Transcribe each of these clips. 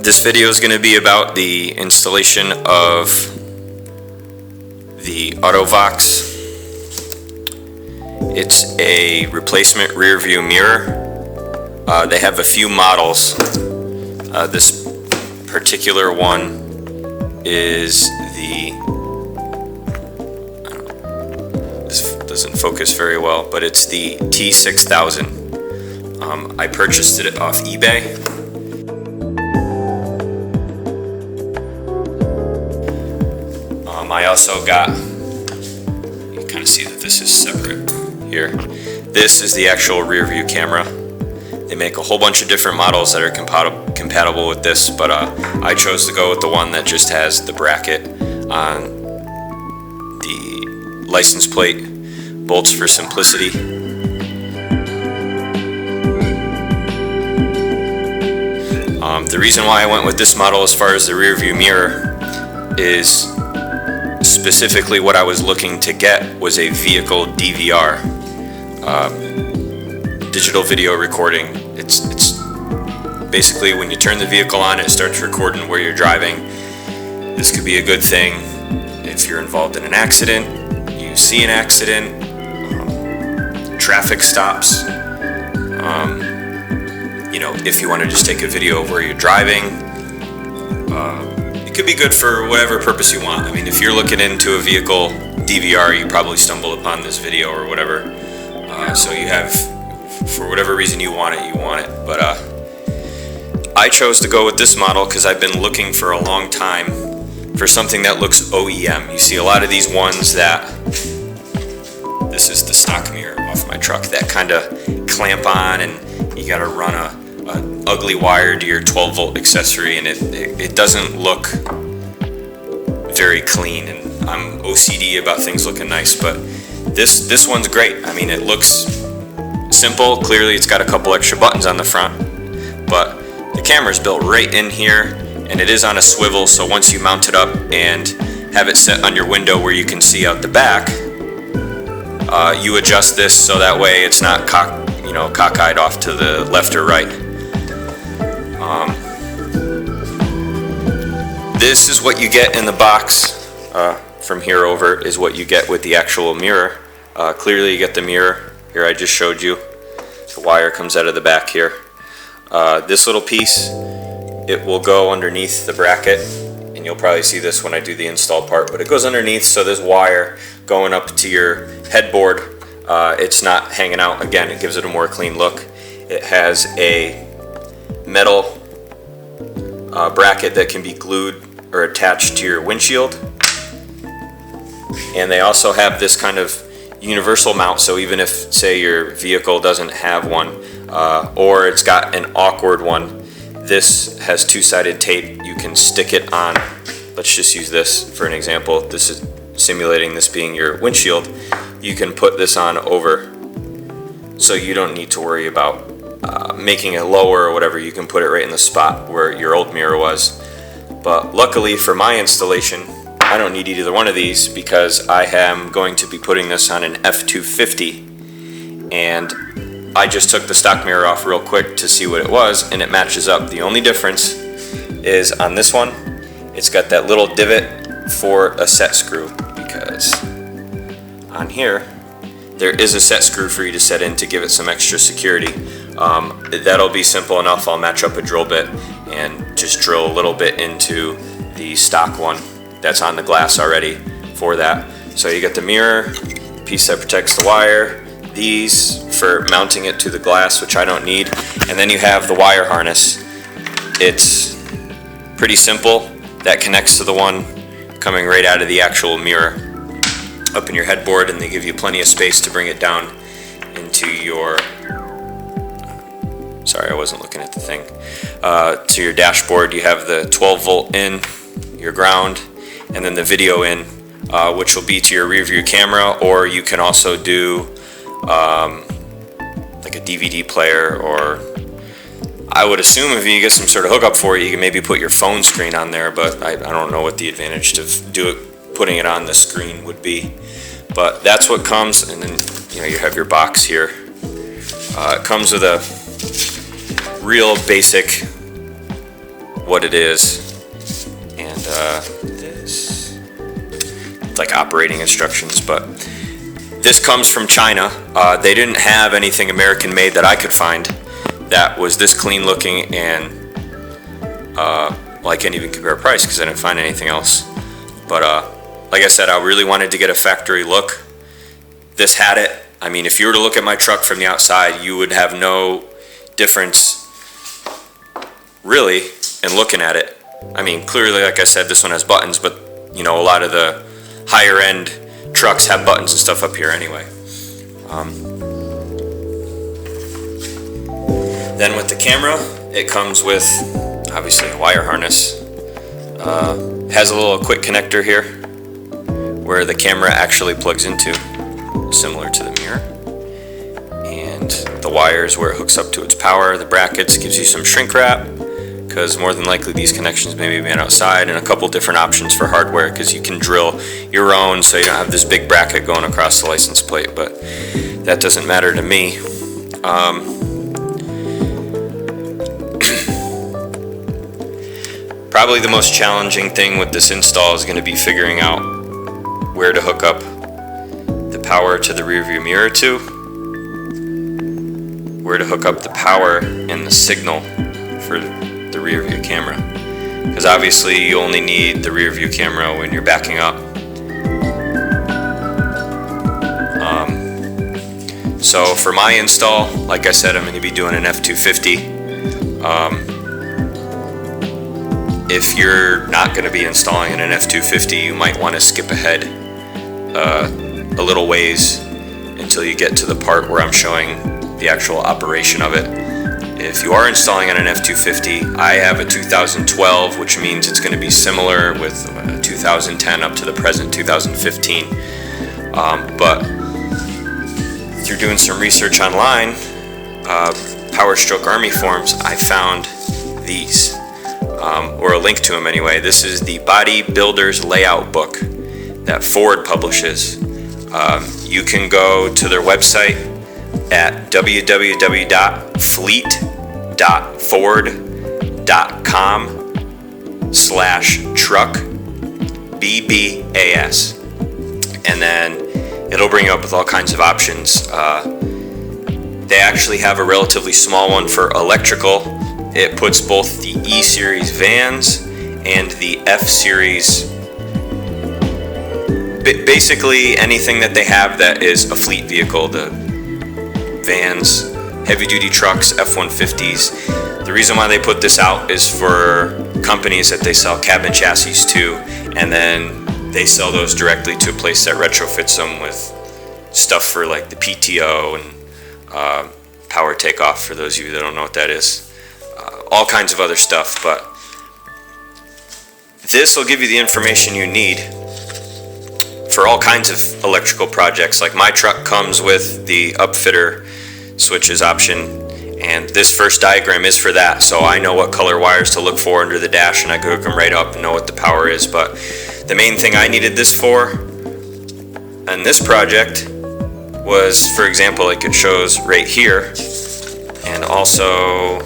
This video is going to be about the installation of the AUTO-VOX. It's a replacement rear view mirror. They have a few models. This particular one is this doesn't focus very well, but it's the T6000. I purchased it off eBay. I also got, you kind of see that this is separate here. This is the actual rear view camera. They make a whole bunch of different models that are compatible with this, but I chose to go with the one that just has the bracket on the license plate, bolts for simplicity. The reason why I went with this model as far as the rear view mirror is specifically what I was looking to get was a vehicle DVR, digital video recording. It's basically when you turn the vehicle on, it starts recording where you're driving. This could be a good thing if you're involved in an accident, you see an accident, traffic stops, if you want to just take a video of where you're driving. It could be good for whatever purpose you want. I mean, if you're looking into a vehicle DVR, you probably stumble upon this video or whatever. So you have, for whatever reason you want it, But I chose to go with this model because I've been looking for a long time for something that looks OEM. You see a lot of these ones that, this is the stock mirror off my truck, that kind of clamp on and you got to run an ugly wire to your 12-volt accessory, and it doesn't look very clean, and I'm OCD about things looking nice, but this one's great. I mean, it looks simple. Clearly it's got a couple extra buttons on the front, but the camera's built right in here, and it is on a swivel, so once you mount it up and have it set on your window where you can see out the back, you adjust this so that way it's not cockeyed off to the left or right. This is what you get in the box. From here over is what you get with the actual mirror. Clearly you get the mirror here I just showed you. The wire comes out of the back here. This little piece, it will go underneath the bracket, and you'll probably see this when I do the install part, but it goes underneath, so there's wire going up to your headboard. It's not hanging out. Again, it gives it a more clean look. It has a metal bracket that can be glued or attached to your windshield, and they also have this kind of universal mount, so even if, say, your vehicle doesn't have one, or it's got an awkward one, this has two-sided tape. You can stick it on. Let's just use this for an example. This is simulating this being your windshield. You can put this on over, so you don't need to worry about making it lower or whatever. You can put it right in the spot where your old mirror was. But luckily for my installation, I don't need either one of these because I am going to be putting this on an F-250, and I just took the stock mirror off real quick to see what it was, and it matches up. The only difference is on this one, it's got that little divot for a set screw, because on here there is a set screw for you to set in to give it some extra security. That'll be simple enough. I'll match up a drill bit and just drill a little bit into the stock one that's on the glass already for that. So you get the mirror, piece that protects the wire, these for mounting it to the glass, which I don't need, and then you have the wire harness. It's pretty simple. That connects to the one coming right out of the actual mirror up in your headboard, and they give you plenty of space to bring it down into your, sorry, I wasn't looking at the thing, to your dashboard. You have the 12-volt in, your ground, and then the video in, which will be to your rear view camera, or you can also do like a DVD player, or I would assume if you get some sort of hookup for it, you can maybe put your phone screen on there, but I don't know what the advantage to putting it on the screen would be. But that's what comes, and then you have your box here. It comes with a real basic what it is. And this, it's like operating instructions, but this comes from China. They didn't have anything American made that I could find that was this clean looking, and well, I can't even compare price because I didn't find anything else. But like I said, I really wanted to get a factory look. This had it. I mean, if you were to look at my truck from the outside, you would have no difference really in looking at it. I mean, clearly, like I said, this one has buttons, but you know, a lot of the higher end trucks have buttons and stuff up here anyway. Then with the camera, it comes with obviously a wire harness. Has a little quick connector here where the camera actually plugs into, similar to the mirror. And the wires where it hooks up to its power. The brackets gives you some shrink wrap, because more than likely these connections may be made outside, and a couple different options for hardware, because you can drill your own so you don't have this big bracket going across the license plate, but that doesn't matter to me. Probably the most challenging thing with this install is going to be figuring out where to hook up the power to the rear view mirror to, where to hook up the power and the signal for the rear view camera, because obviously you only need the rear view camera when you're backing up. So for my install, like I said, I'm going to be doing an F-250. If you're not going to be installing an F-250, you might want to skip ahead a little ways until you get to the part where I'm showing the actual operation of it. If you are installing on an F-250, I have a 2012, which means it's going to be similar with 2010 up to the present 2015. But through doing some research online, Power Stroke Army forums, I found these, or a link to them anyway. This is the Bodybuilder's Layout Book that Ford publishes. You can go to their website at www.fleet.ford.com/truck BBAS, and then it'll bring you up with all kinds of options. They actually have a relatively small one for electrical. It puts both the E-Series vans and the F-Series, basically anything that they have that is a fleet vehicle, the vans, heavy-duty trucks, F-150s. The reason why they put this out is for companies that they sell cabin chassis to, and then they sell those directly to a place that retrofits them with stuff for like the PTO and power takeoff, for those of you that don't know what that is. All kinds of other stuff, but this will give you the information you need for all kinds of electrical projects. Like my truck comes with the upfitter switches option, and this first diagram is for that, so I know what color wires to look for under the dash, and I can hook them right up and know what the power is. But the main thing I needed this for on this project was, for example, like it shows right here, and also,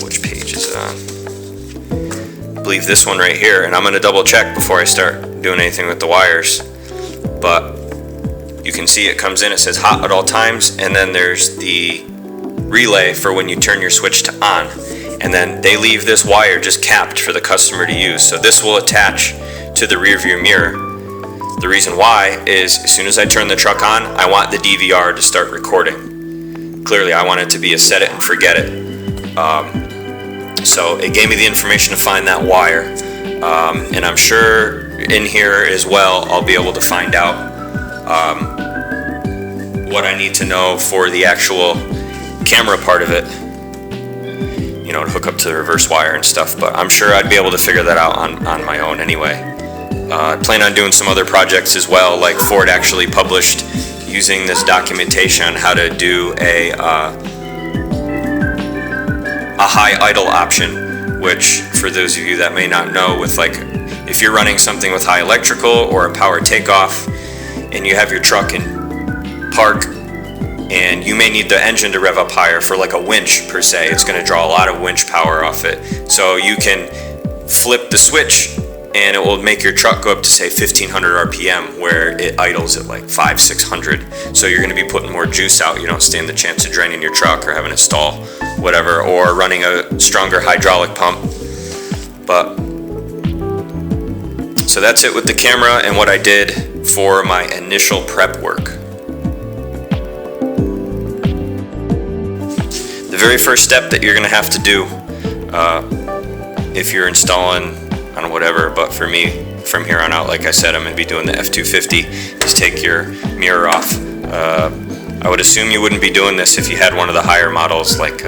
which page is it on? I believe this one right here, and I'm going to double check before I start doing anything with the wires. But you can see it comes in, it says hot at all times, and then there's the relay for when you turn your switch to on, and then they leave this wire just capped for the customer to use. So this will attach to the rear view mirror. The reason why is as soon as I turn the truck on, I want the DVR to start recording. Clearly I want it to be a set it and forget it. So it gave me the information to find that wire, and I'm sure in here as well I'll be able to find out what I need to know for the actual camera part of it, you know, to hook up to the reverse wire and stuff. But I'm sure I'd be able to figure that out on my own anyway. I plan on doing some other projects as well, like Ford actually published using this documentation on how to do a high idle option, which for those of you that may not know, with like if you're running something with high electrical or a power takeoff and you have your truck in park and you may need the engine to rev up higher for like a winch per se. It's going to draw a lot of winch power off it. So you can flip the switch and it will make your truck go up to say 1500 RPM where it idles at like 500-600. So you're going to be putting more juice out. You don't stand the chance of draining your truck or having it stall, whatever, or running a stronger hydraulic pump. But so that's it with the camera and what I did for my initial prep work. The very first step that you're going to have to do if you're installing on whatever, but for me, from here on out, like I said, I'm going to be doing the F-250, is take your mirror off. I would assume you wouldn't be doing this if you had one of the higher models like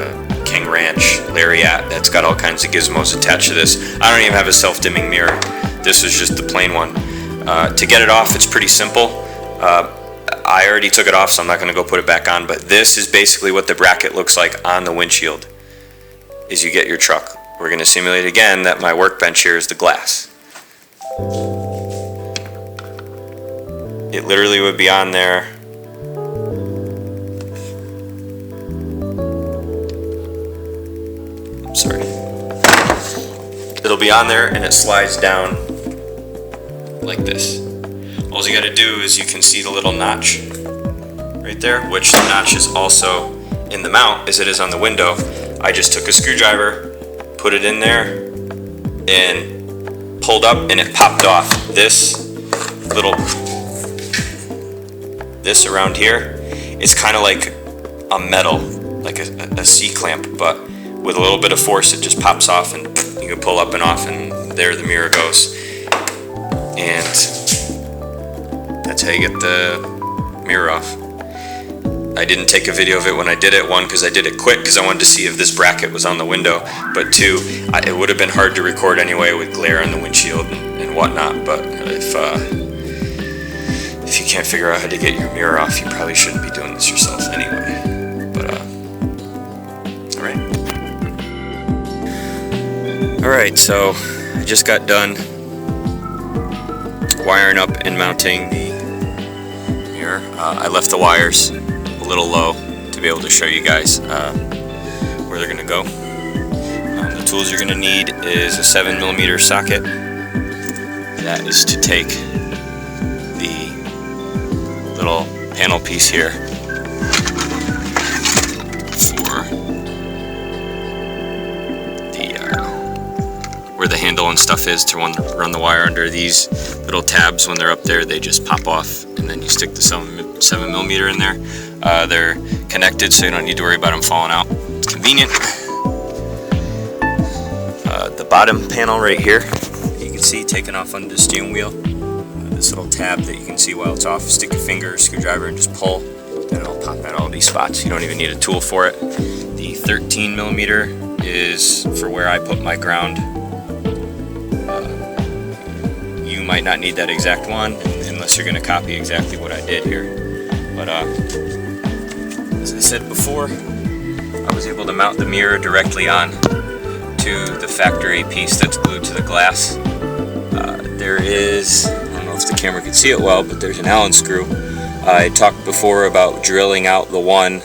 King Ranch, Lariat, that's got all kinds of gizmos attached to this. I don't even have a self-dimming mirror. This is just the plain one. To get it off, it's pretty simple. I already took it off, so I'm not going to go put it back on, but this is basically what the bracket looks like on the windshield, is you get your truck. We're going to simulate again that my workbench here is the glass. It literally would be on there. I'm sorry. It'll be on there and it slides down like this. All you got to do is you can see the little notch right there, which the notch is also in the mount as it is on the window. I just took a screwdriver, put it in there, and pulled up, and it popped off. This around here is kind of like a metal, like a C-clamp, but with a little bit of force it just pops off and you can pull up and off, and there the mirror goes. And that's how you get the mirror off. I didn't take a video of it when I did it, one, because I did it quick because I wanted to see if this bracket was on the window, but two, it would have been hard to record anyway with glare on the windshield and whatnot. But if you can't figure out how to get your mirror off, you probably shouldn't be doing this yourself anyway. But alright, so I just got done wiring up and mounting the mirror. I left the wires a little low to be able to show you guys where they're going to go. The tools you're going to need is a 7mm socket. That is to take the little panel piece here for the where the handle and stuff is to run the wire under. These little tabs, when they're up there, they just pop off, and then you stick the 7mm in there. They're connected, so you don't need to worry about them falling out. It's convenient. The bottom panel right here, you can see taken off under the steering wheel. This little tab that you can see while it's off. Stick your finger or screwdriver and just pull, and it'll pop out all these spots. You don't even need a tool for it. The 13mm is for where I put my ground. You might not need that exact one unless you're going to copy exactly what I did here. But as I said before, I was able to mount the mirror directly on to the factory piece that's glued to the glass. There is, I don't know if the camera can see it well, but there's an Allen screw. I talked before about drilling out the one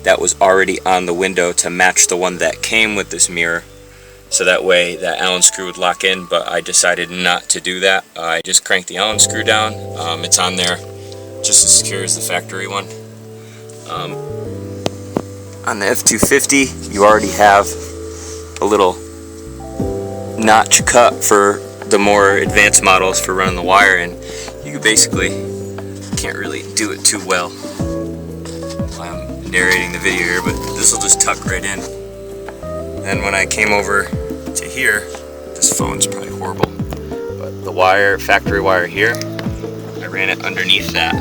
that was already on the window to match the one that came with this mirror, so that way that Allen screw would lock in, but I decided not to do that. I just cranked the Allen screw down. It's on there just as secure as the factory one. On the F-250, you already have a little notch cut for the more advanced models for running the wire in. You basically can't really do it too well while I'm narrating the video here, but this will just tuck right in. Then when I came over to here, this phone's probably horrible, but the wire, factory wire here, I ran it underneath that.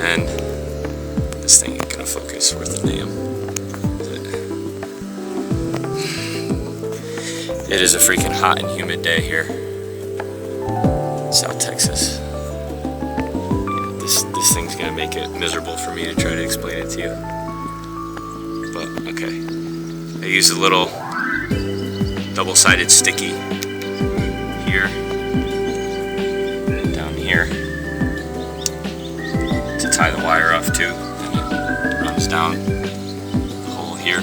And this thing ain't gonna focus worth a damn. It is a freaking hot and humid day here in South Texas. Yeah, this thing's gonna make it miserable for me to try to explain it to you. But okay, I use a little double-sided sticky here and down here to tie the wire off too. It runs down the hole here.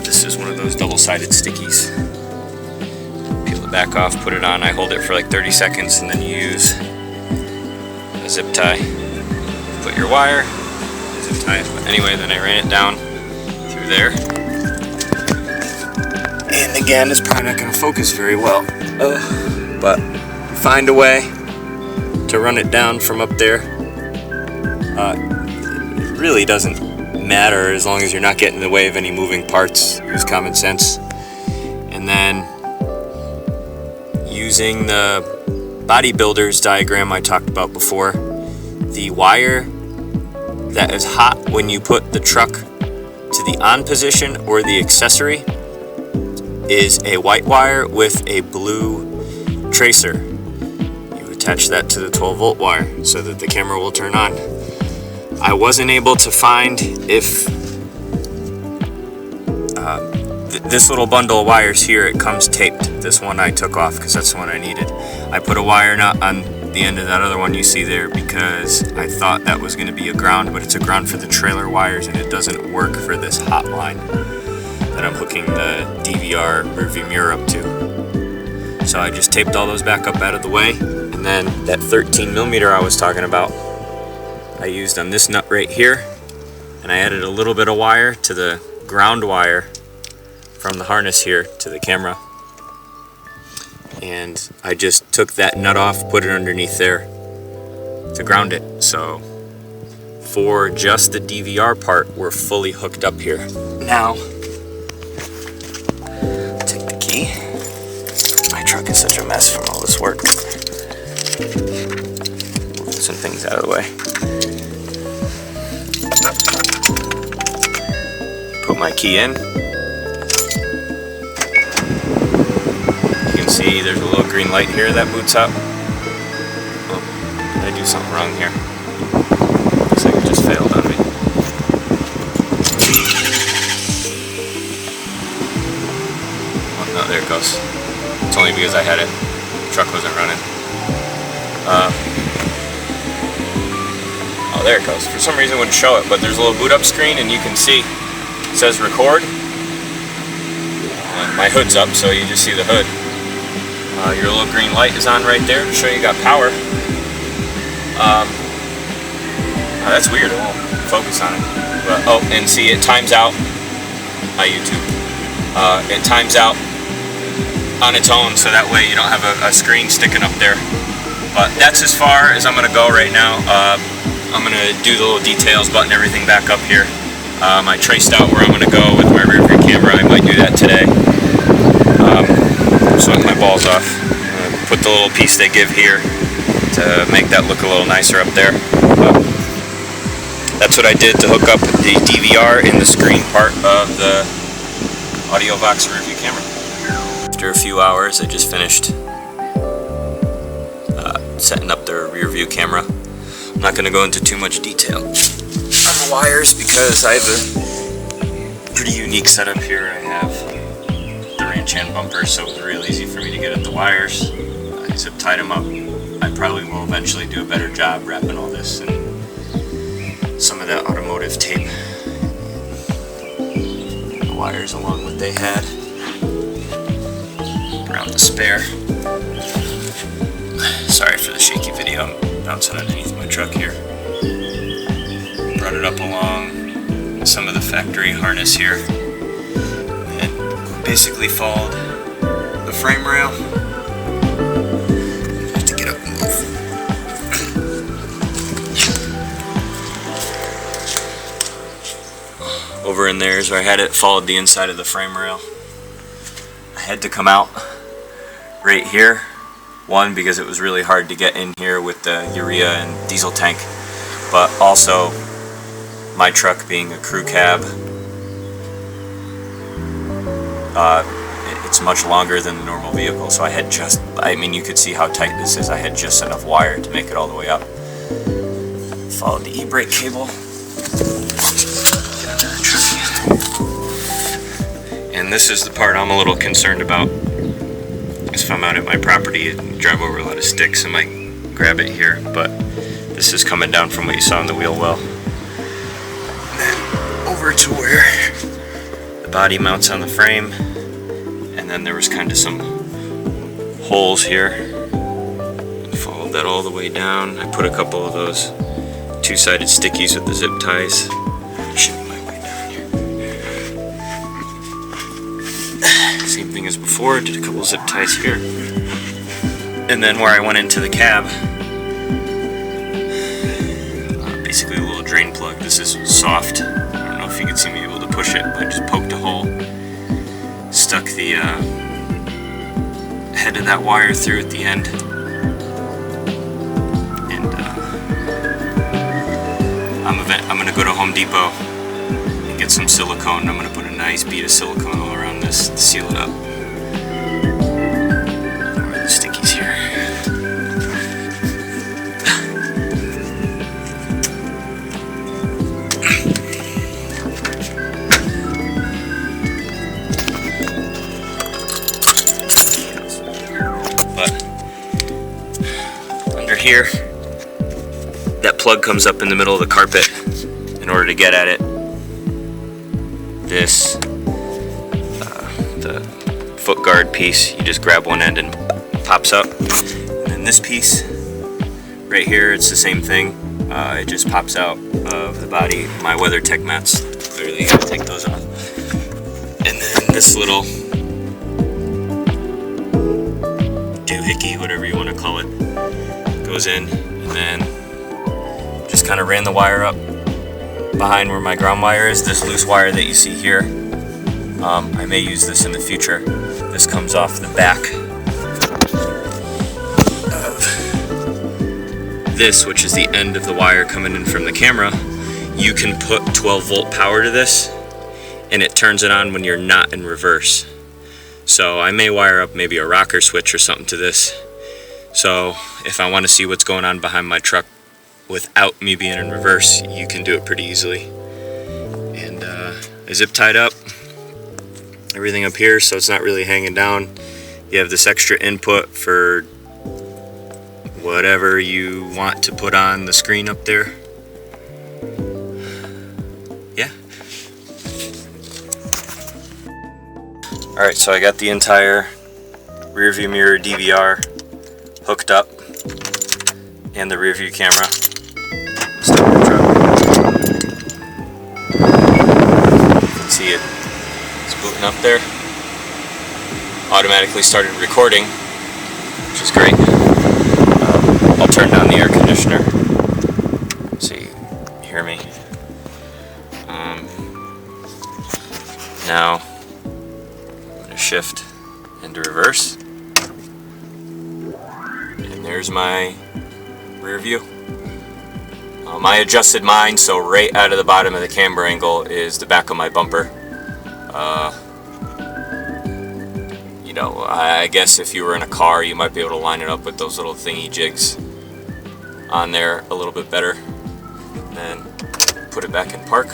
This is one of those double-sided stickies. Peel it back off, put it on. I hold it for like 30 seconds and then you use a zip tie. Put your wire, zip tie. But anyway, then I ran it down through there. And again, it's probably not going to focus very well. But find a way to run it down from up there. It really doesn't matter as long as you're not getting in the way of any moving parts. Use common sense. And then using the bodybuilder's diagram I talked about before, the wire that is hot when you put the truck to the on position or the accessory is a white wire with a blue tracer. You attach that to the 12-volt wire so that the camera will turn on. I wasn't able to find if this little bundle of wires here, it comes taped. This one I took off because that's the one I needed. I put a wire nut on the end of that other one you see there because I thought that was going to be a ground, but it's a ground for the trailer wires and it doesn't work for this hot line that I'm hooking the DVR rearview mirror up to. So I just taped all those back up out of the way, and then that 13mm I was talking about, I used on this nut right here, and I added a little bit of wire to the ground wire from the harness here to the camera. And I just took that nut off, put it underneath there to ground it. So for just the DVR part, we're fully hooked up here. Now, take the key. My truck is such a mess from all this work. Move some things out of the way. Put my key in. You can see there's a little green light here that boots up. Oh, did I do something wrong here? Looks like it just failed on me. Oh, no, there it goes. It's only because I had it. The truck wasn't running. Oh, there it goes. For some reason it wouldn't show it, but there's a little boot up screen and you can see it says record. My hood's up, so you just see the hood. Your little green light is on right there to show you got power. Oh, that's weird, it won't focus on it. But, oh, and see, it times out. My YouTube. It times out on its own, so that way you don't have a screen sticking up there. But that's as far as I'm going to go right now. I'm going to do the little details, button everything back up here. I traced out where I'm going to go with my rear view camera. I might do that today. Sweat my balls off. Put the little piece they give here to make that look a little nicer up there. That's what I did to hook up the DVR in the screen part of the AUTO-VOX rear view camera. After a few hours, I just finished setting up the rear view camera. I'm not going to go into too much detail on the wires because I have a pretty unique setup here. I have the ranch hand bumper, so it was real easy for me to get at the wires. I zip tied them up. I probably will eventually do a better job wrapping all this in some of that automotive tape. The wires along what they had. Around the spare. Sorry for the shaky video, I'm bouncing underneath my truck here. Brought it up along some of the factory harness here. And basically followed the frame rail. I have to get up and move. Over in there is where I had it, followed the inside of the frame rail. I had to come out right here. One, because it was really hard to get in here with the urea and diesel tank, but also my truck being a crew cab, it's much longer than the normal vehicle, so I had just, I mean, you could see how tight this is. I had just enough wire to make it all the way up. Followed the e-brake cable. And this is the part I'm a little concerned about. If I'm out at my property and drive over a lot of sticks, I might grab it here, but This is coming down from what you saw in the wheel well. And then over to where the body mounts on the frame. And then there was kind of some holes here. Followed that all the way down. I put a couple of those two-sided stickies with the zip ties. Shimmy my way down here. Same thing as before, did a couple zip ties here. And then where I went into the cab, basically a little drain plug. This is soft. I don't know if you can see me able to push it, but I just poked a hole, stuck the head of that wire through at the end, and I'm gonna go to Home Depot and get some silicone. I'm gonna put a nice bead of silicone all around this to seal it up. Where are the stickies here? Here, that plug comes up in the middle of the carpet. In order to get at it, this the foot guard piece, you just grab one end and it pops up. And then this piece right here, it's the same thing. It just pops out of the body. My WeatherTech mats, clearly you gotta take those off. And then this little doohickey, whatever you want to call it, goes in, and then just kind of ran the wire up behind where my ground wire is. This loose wire that you see here, I may use this in the future. This comes off the back of this, which is the end of the wire coming in from the camera. You can put 12-volt power to this, and it turns it on when you're not in reverse. So I may wire up maybe a rocker switch or something to this. So if I want to see what's going on behind my truck without me being in reverse, you can do it pretty easily. And I zip tied up everything up here so it's not really hanging down. You have this extra input for whatever you want to put on the screen up there. Yeah. Alright, so I got the entire rear view mirror DVR hooked up, and the rear view camera. Step in the truck. You can see it. It's booting up there. Automatically started recording, which is great. I'll turn down the air conditioner so you hear me. Now I'm going to shift into reverse. There's my rear view. I adjusted mine so right out of the bottom of the camber angle is the back of my bumper. You know, I guess if you were in a car, you might be able to line it up with those little thingy jigs on there a little bit better. Then put it back in park.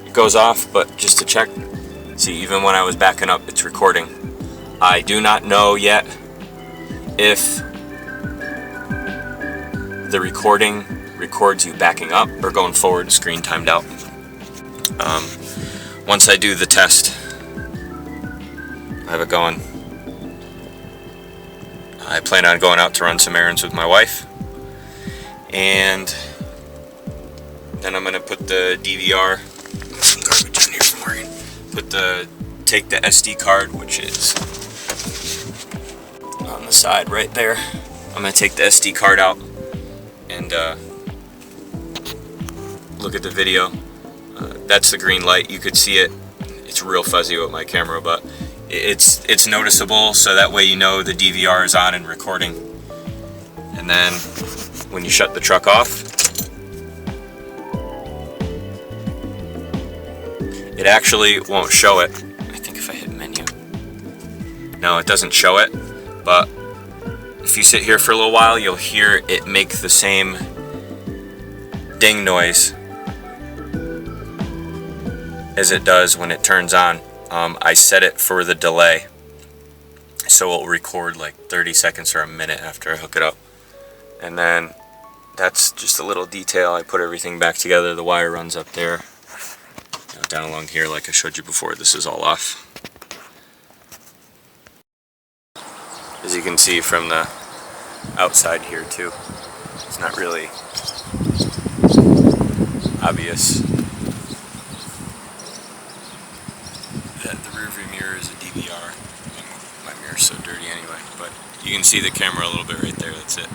It goes off, but just to check, see, even when I was backing up, it's recording. I do not know yet if the recording records you backing up or going forward, screen timed out. Once I do the test, I have it going. I plan on going out to run some errands with my wife, and then I'm gonna put the DVR, some garbage in here from working, take the SD card, which is on the side right there. I'm gonna take the SD card out and look at the video. That's the green light. You could see it. It's real fuzzy with my camera, but it's noticeable, so that way you know the DVR is on and recording. And then when you shut the truck off, it actually won't show it. I think if I hit menu, no, it doesn't show it, but if you sit here for a little while, you'll hear it make the same ding noise as it does when it turns on. I set it for the delay, so it'll record like 30 seconds or a minute after I hook it up. And then that's just a little detail. I put everything back together. The wire runs up there. Down along here, like I showed you before, this is all off. As you can see from the outside here too, it's not really obvious that the rear view mirror is a DVR. My mirror's so dirty anyway, but you can see the camera a little bit right there, that's it.